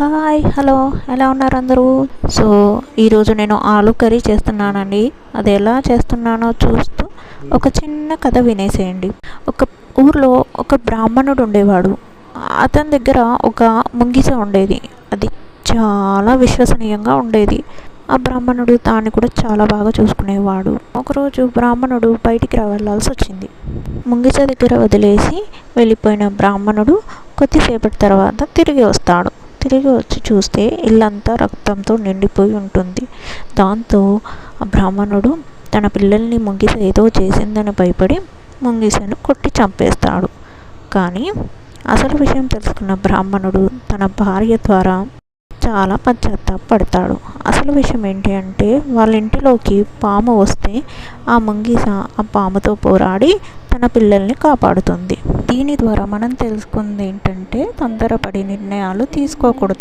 Hi hello ఎలా ఉన్నారు అందరూ? సో ఈరోజు నేను ఆలు కర్రీ చేస్తున్నానండి. అది ఎలా చేస్తున్నానో చూస్తూ ఒక చిన్న కథ వినేసేయండి. ఒక ఊర్లో ఒక బ్రాహ్మణుడు ఉండేవాడు. అతని దగ్గర ఒక ముంగిస ఉండేది. అది చాలా విశ్వసనీయంగా ఉండేది. ఆ బ్రాహ్మణుడు దాన్ని కూడా చాలా బాగా చూసుకునేవాడు. ఒకరోజు బ్రాహ్మణుడు బయటికి వెళ్ళాల్సి వచ్చింది. ముంగిస దగ్గర వదిలేసి వెళ్ళిపోయిన బ్రాహ్మణుడు కొద్దిసేపటి తర్వాత తిరిగి వస్తాడు. తిరిగి వచ్చి చూస్తే ఇల్లంతా రక్తంతో నిండిపోయి ఉంటుంది. దాంతో ఆ బ్రాహ్మణుడు తన పిల్లల్ని ముంగిస ఏదో చేసిందని భయపడి ముంగిసను కొట్టి చంపేస్తాడు. కానీ అసలు విషయం తెలుసుకున్న బ్రాహ్మణుడు తన భార్య ద్వారా చాలా పశ్చాత్తాపడతాడు. అసలు విషయం ఏంటి అంటే వాళ్ళ ఇంటిలోకి పాము వస్తే ఆ ముంగిస ఆ పాముతో పోరాడి తన పిల్లల్ని కాపాడుతుంది. దీని ద్వారా మనం తెలుసుకుంది ఏంటంటే తొందరపడి నిర్ణయాలు తీసుకోకూడదు.